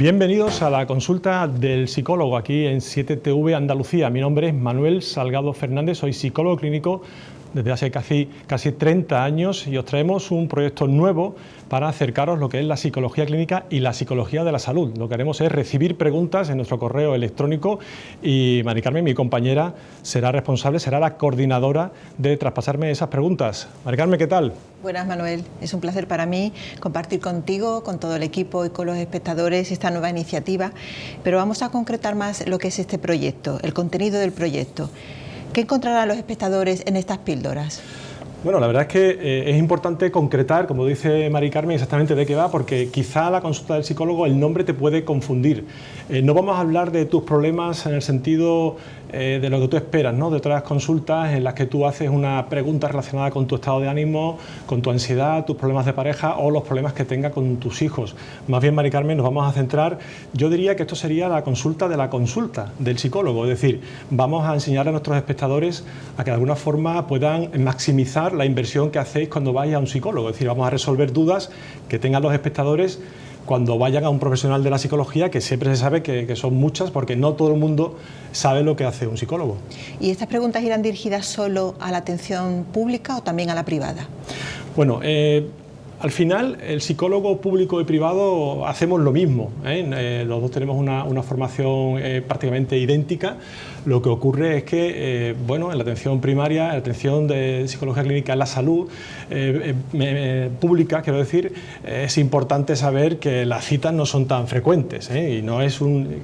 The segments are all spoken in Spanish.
Bienvenidos a la consulta del psicólogo aquí en 7TV Andalucía. Mi nombre es Manuel Salgado Fernández, soy psicólogo clínico desde hace casi 30 años y os traemos un proyecto nuevo para acercaros lo que es la psicología clínica y la psicología de la salud. Lo que haremos es recibir preguntas en nuestro correo electrónico y Mari Carmen, mi compañera, será responsable, será la coordinadora de traspasarme esas preguntas. Mari Carmen, ¿qué tal? Buenas, Manuel. Es un placer para mí compartir contigo, con todo el equipo y con los espectadores esta nueva iniciativa, pero vamos a concretar más lo que es este proyecto, el contenido del proyecto. ¿Qué encontrarán los espectadores en estas píldoras? Bueno, la verdad es que es importante concretar, como dice Mari Carmen, exactamente de qué va, porque quizá la consulta del psicólogo el nombre te puede confundir. No vamos a hablar de tus problemas en el sentido de lo que tú esperas, ¿no? De todas las consultas en las que tú haces una pregunta relacionada con tu estado de ánimo, con tu ansiedad, tus problemas de pareja o los problemas que tengas con tus hijos. Más bien, Mari Carmen, nos vamos a centrar, yo diría que esto sería la consulta de la consulta del psicólogo, es decir, vamos a enseñar a nuestros espectadores a que de alguna forma puedan maximizar la inversión que hacéis cuando vais a un psicólogo, es decir, vamos a resolver dudas que tengan los espectadores cuando vayan a un profesional de la psicología, que siempre se sabe que son muchas, porque no todo el mundo sabe lo que hace un psicólogo. ¿Y estas preguntas irán dirigidas solo a la atención pública o también a la privada? Bueno, al final, el psicólogo público y privado hacemos lo mismo, los dos tenemos una formación prácticamente idéntica. Lo que ocurre es que, bueno, en la atención primaria, en la atención de psicología clínica en la salud pública, quiero decir, es importante saber que las citas no son tan frecuentes, y no es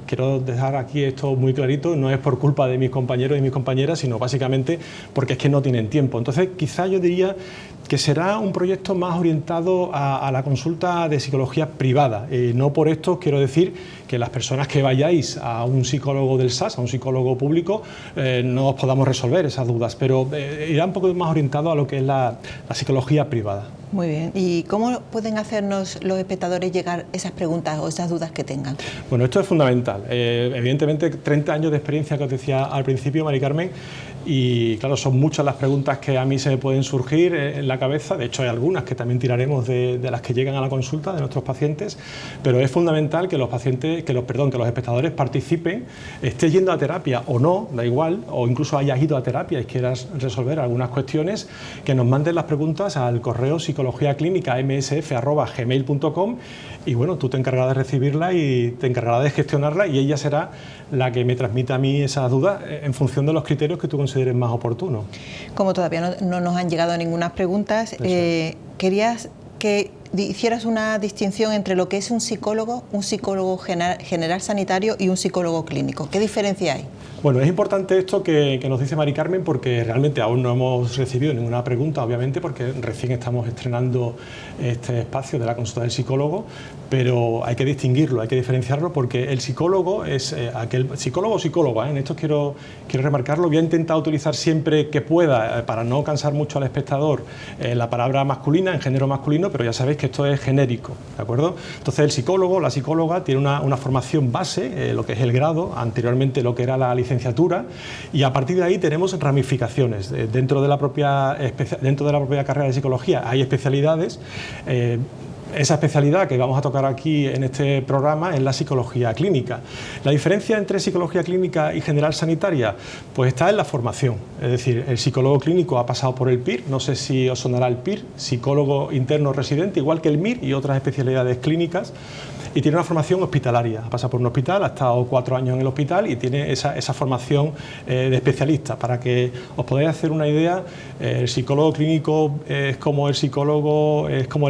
quiero dejar aquí esto muy clarito, no es por culpa de mis compañeros y mis compañeras, sino básicamente porque es que no tienen tiempo. Entonces, quizá yo diría que será un proyecto más orientado a la consulta de psicología privada. No por esto quiero decir que las personas que vayáis a un psicólogo del SAS, a un psicólogo público, no os podamos resolver esas dudas, pero irá un poco más orientado a lo que es la psicología privada. Muy bien. ¿Y cómo pueden hacernos los espectadores llegar esas preguntas o esas dudas que tengan? Bueno, esto es fundamental. Evidentemente, 30 años de experiencia que os decía al principio, Mari Carmen, y claro, son muchas las preguntas que a mí se me pueden surgir en la cabeza. De hecho, hay algunas que también tiraremos de las que llegan a la consulta de nuestros pacientes, pero es fundamental que los espectadores participen, estés yendo a terapia o no, da igual, o incluso hayas ido a terapia y quieras resolver algunas cuestiones, que nos manden las preguntas al correo psicologiaclínica.msf@gmail.com y bueno, tú te encargarás de recibirla y te encargarás de gestionarla y ella será la que me transmita a mí esas dudas en función de los criterios que tú consideres más oportunos. Como todavía no nos han llegado ninguna preguntas, querías que hicieras una distinción entre lo que es un psicólogo general sanitario y un psicólogo clínico. ¿Qué diferencia hay? Bueno, es importante esto que nos dice Mari Carmen, porque realmente aún no hemos recibido ninguna pregunta, obviamente, porque recién estamos estrenando este espacio de la consulta del psicólogo, pero hay que distinguirlo, hay que diferenciarlo, porque el psicólogo es aquel psicólogo o psicóloga, en esto quiero remarcarlo. Voy a intentar utilizar siempre que pueda, para no cansar mucho al espectador, la palabra masculina, en género masculino, pero ya sabéis que esto es genérico, ¿de acuerdo? Entonces el psicólogo, la psicóloga, tiene una formación base, lo que es el grado, anteriormente lo que era la licenciatura, y a partir de ahí tenemos ramificaciones. Dentro de la propia carrera de psicología hay especialidades. Esa especialidad que vamos a tocar aquí en este programa es la psicología clínica. La diferencia entre psicología clínica y general sanitaria pues está en la formación, es decir, el psicólogo clínico ha pasado por el PIR, no sé si os sonará el PIR, psicólogo interno residente, igual que el MIR y otras especialidades clínicas, y tiene una formación hospitalaria, ha pasado por un hospital, ha estado 4 años en el hospital y tiene esa formación de especialista. Para que os podáis hacer una idea, el psicólogo clínico es como el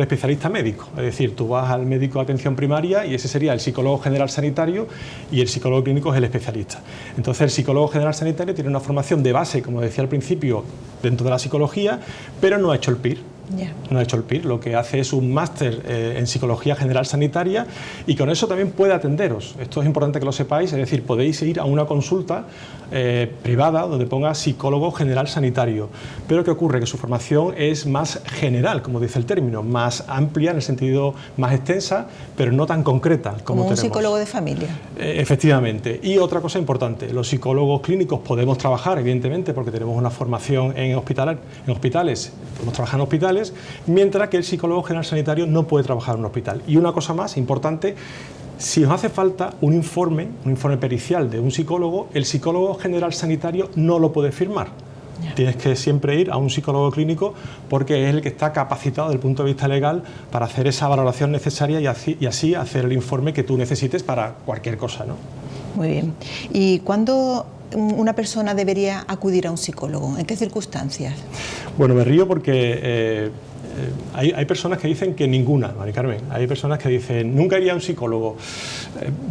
especialista médico, es decir, tú vas al médico de atención primaria y ese sería el psicólogo general sanitario y el psicólogo clínico es el especialista. Entonces el psicólogo general sanitario tiene una formación de base, como decía al principio, dentro de la psicología, pero no ha hecho el PIR. No ha hecho el PIR, lo que hace es un máster en Psicología General Sanitaria y con eso también puede atenderos. Esto es importante que lo sepáis, es decir, podéis ir a una consulta privada donde ponga psicólogo general sanitario. Pero ¿qué ocurre? Que su formación es más general, como dice el término, más amplia en el sentido más extensa, pero no tan concreta como un psicólogo de familia. Efectivamente. Y otra cosa importante, los psicólogos clínicos podemos trabajar, evidentemente, porque tenemos una formación en hospitales, podemos trabajar en hospitales, mientras que el psicólogo general sanitario no puede trabajar en un hospital. Y una cosa más importante, Si nos hace falta un informe pericial de un psicólogo, el psicólogo general sanitario no lo puede firmar. Tienes que siempre ir a un psicólogo clínico porque es el que está capacitado desde el punto de vista legal para hacer esa valoración necesaria y así hacer el informe que tú necesites para cualquier cosa, ¿no? Muy bien. ¿Y cuándo una persona debería acudir a un psicólogo? ¿En qué circunstancias? Bueno, me río porque hay personas que dicen que ninguna, Mari Carmen. Hay personas que dicen, nunca iría a un psicólogo.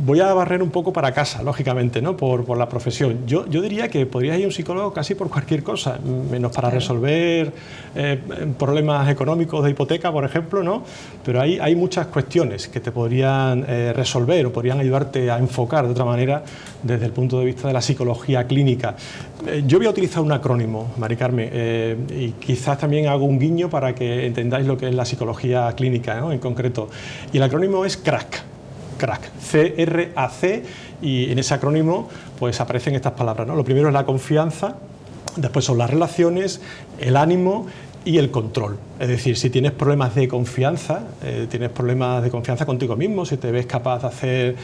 Voy a barrer un poco para casa, lógicamente, ¿no? Por la profesión. Yo diría que podrías ir a un psicólogo casi por cualquier cosa, menos para resolver problemas económicos de hipoteca, por ejemplo, ¿no? Pero hay muchas cuestiones que te podrían resolver o podrían ayudarte a enfocar de otra manera desde el punto de vista de la psicología clínica. Yo voy a utilizar un acrónimo, Mari Carmen, y quizás también hago un guiño para que entendáis lo que es la psicología clínica, ¿no? En concreto. Y el acrónimo es CRAC, C-R-A-C, y en ese acrónimo pues aparecen estas palabras, ¿no? Lo primero es la confianza, después son las relaciones, el ánimo y el control. Es decir, si tienes problemas de confianza, contigo mismo, si te ves capaz de hacer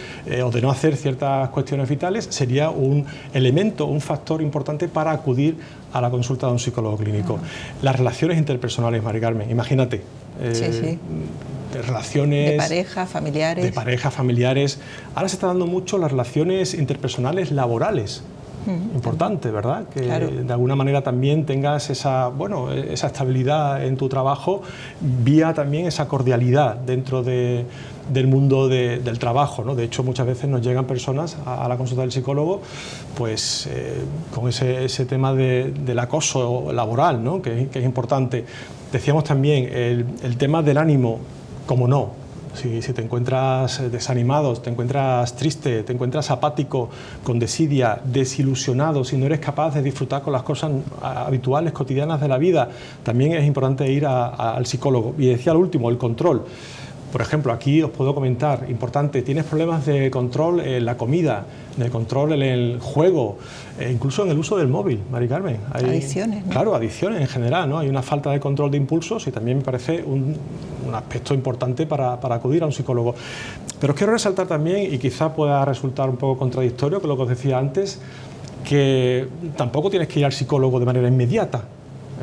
o de no hacer ciertas cuestiones vitales, sería un elemento, un factor importante para acudir a la consulta de un psicólogo clínico. Las relaciones interpersonales, Mari Carmen, imagínate. Sí. Relaciones... De pareja, familiares. De pareja, familiares. Ahora se está dando mucho las relaciones interpersonales laborales. Importante, ¿verdad? Que claro, de alguna manera también tengas esa estabilidad en tu trabajo, vía también esa cordialidad dentro del mundo del trabajo, ¿no? De hecho, muchas veces nos llegan personas a la consulta del psicólogo pues con ese tema del acoso laboral, ¿no? que es importante. Decíamos también el tema del ánimo, como no. Si te encuentras desanimado, te encuentras triste, te encuentras apático, con desidia, desilusionado, si no eres capaz de disfrutar con las cosas habituales, cotidianas de la vida, también es importante ir al psicólogo. Y decía al último, el control. Por ejemplo, aquí os puedo comentar, importante, tienes problemas de control en la comida, de control en el juego, incluso en el uso del móvil, Mari Carmen. Hay, adicciones, ¿no? Claro, adicciones en general, ¿no? Hay una falta de control de impulsos y también me parece un aspecto importante para acudir a un psicólogo. Pero os quiero resaltar también, y quizá pueda resultar un poco contradictorio con lo que os decía antes, que tampoco tienes que ir al psicólogo de manera inmediata.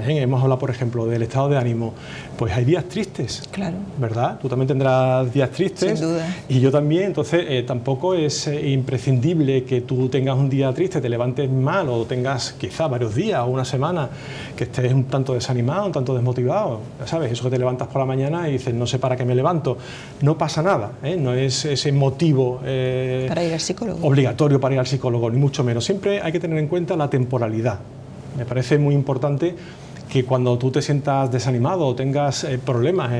Hemos hablado, por ejemplo, del estado de ánimo. Pues hay días tristes, claro, ¿verdad? Tú también tendrás días tristes. Sin duda. Y yo también. Entonces, tampoco es imprescindible que tú tengas un día triste, te levantes mal o tengas quizá varios días o una semana que estés un tanto desanimado, un tanto desmotivado. ¿Sabes? Eso que te levantas por la mañana y dices, no sé para qué me levanto. No pasa nada, ¿eh? No es ese motivo para ir al psicólogo, obligatorio para ir al psicólogo, ni mucho menos. Siempre hay que tener en cuenta la temporalidad. Me parece muy importante que cuando tú te sientas desanimado o tengas problemas,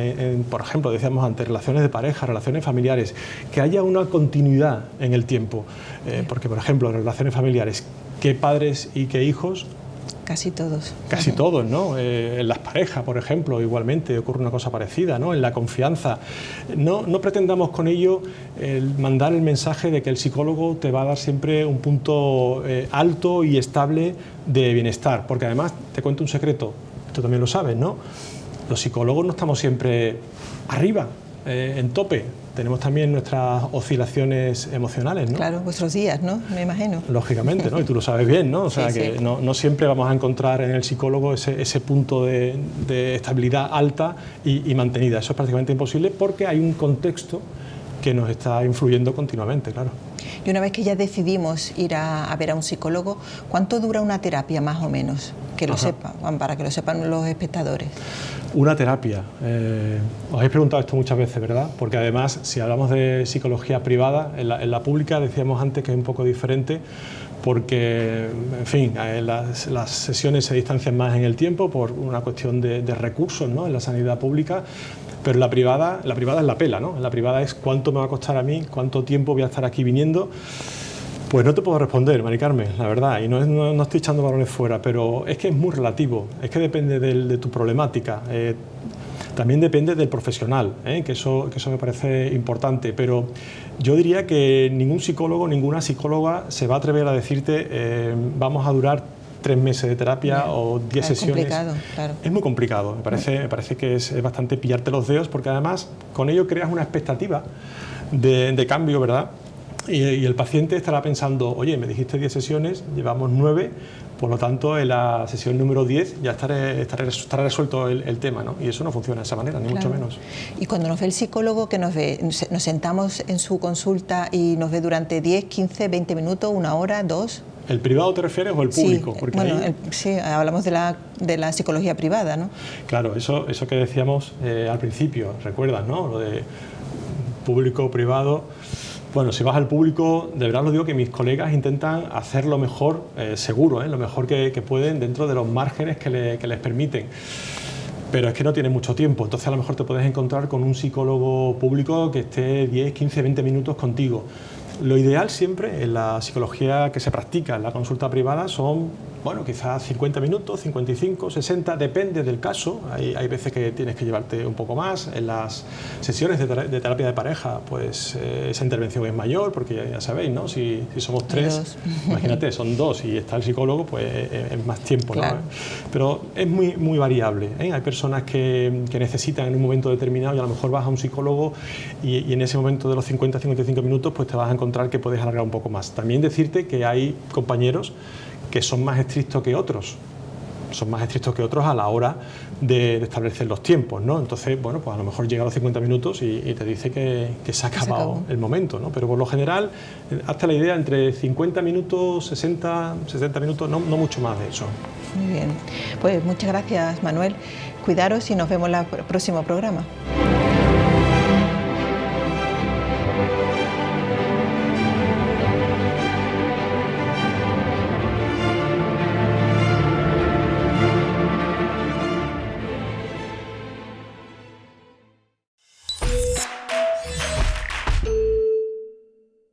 por ejemplo, decíamos antes, relaciones de pareja, relaciones familiares, que haya una continuidad en el tiempo. Porque, por ejemplo, en relaciones familiares, ¿qué padres y qué hijos? Casi todos. Casi todos, ¿no? En las parejas, por ejemplo, igualmente ocurre una cosa parecida, ¿no? En la confianza. No pretendamos con ello mandar el mensaje de que el psicólogo te va a dar siempre un punto alto y estable de bienestar, porque además, te cuento un secreto, tú también lo sabes, ¿no? Los psicólogos no estamos siempre arriba, en tope. Tenemos también nuestras oscilaciones emocionales, ¿no? Claro, vuestros días, ¿no? Me imagino. Lógicamente, ¿no? Y tú lo sabes bien, ¿no? O sea, sí, que sí. No siempre vamos a encontrar en el psicólogo ese punto de estabilidad alta y mantenida. Eso es prácticamente imposible porque hay un contexto que nos está influyendo continuamente, claro. Y una vez que ya decidimos ir a ver a un psicólogo, ¿cuánto dura una terapia más o menos? Que lo sepan, para que lo sepan los espectadores. Una terapia. Os habéis preguntado esto muchas veces, ¿verdad? Porque además, si hablamos de psicología privada, en la pública decíamos antes que es un poco diferente, porque, en fin, las sesiones se distancian más en el tiempo por una cuestión de recursos, ¿no? En la sanidad pública. Pero la privada es la pela, ¿no? La privada es cuánto me va a costar a mí, cuánto tiempo voy a estar aquí viniendo. Pues no te puedo responder, Mari Carmen, la verdad, y no estoy echando balones fuera, pero es que es muy relativo, es que depende de tu problemática, también depende del profesional, que eso me parece importante, pero yo diría que ningún psicólogo, ninguna psicóloga se va a atrever a decirte vamos a durar 3 meses de terapia o 10 sesiones. Es complicado, claro. Es muy complicado, me parece que es bastante pillarte los dedos, porque además con ello creas una expectativa de cambio, ¿verdad? Y el paciente estará pensando, oye, me dijiste 10 sesiones, llevamos 9, por lo tanto, en la sesión número 10 ya estará resuelto el tema, ¿no? Y eso no funciona de esa manera, ni mucho menos. Y cuando nos ve el psicólogo, que nos ve, nos sentamos en su consulta y nos ve durante 10, 15, 20 minutos, 1 hora, 2... ¿El privado te refieres o el público? Sí, porque bueno, ahí... sí, hablamos de la psicología privada, ¿no? Claro, eso que decíamos al principio, recuerdas, ¿no? Lo de público, privado. Bueno, si vas al público, de verdad lo digo que mis colegas intentan hacer lo mejor, seguro, lo mejor que pueden dentro de los márgenes que les permiten. Pero es que no tienen mucho tiempo, entonces a lo mejor te puedes encontrar con un psicólogo público que esté 10, 15, 20 minutos contigo. Lo ideal siempre en la psicología que se practica en la consulta privada son, bueno, quizás 50 minutos, 55, 60, depende del caso. Hay veces que tienes que llevarte un poco más. En las sesiones de terapia de pareja, pues esa intervención es mayor, porque ya sabéis, ¿no? Si somos 3, imagínate, son 2 y está el psicólogo, pues es más tiempo, ¿no? Claro. Pero es muy variable, ¿eh? Hay personas que necesitan en un momento determinado y a lo mejor vas a un psicólogo y en ese momento de los 50-55 minutos pues te vas a encontrar que puedes alargar un poco más. También decirte que hay compañeros que son más estrictos que otros. Son más estrictos que otros a la hora de establecer los tiempos, ¿no? Entonces, bueno, pues a lo mejor llega a los 50 minutos y te dice que se ha acabado el momento, ¿no? Pero por lo general, hasta la idea entre 50 minutos, 60 minutos, no mucho más de eso. Muy bien. Pues muchas gracias, Manuel. Cuidaros y nos vemos en el próximo programa.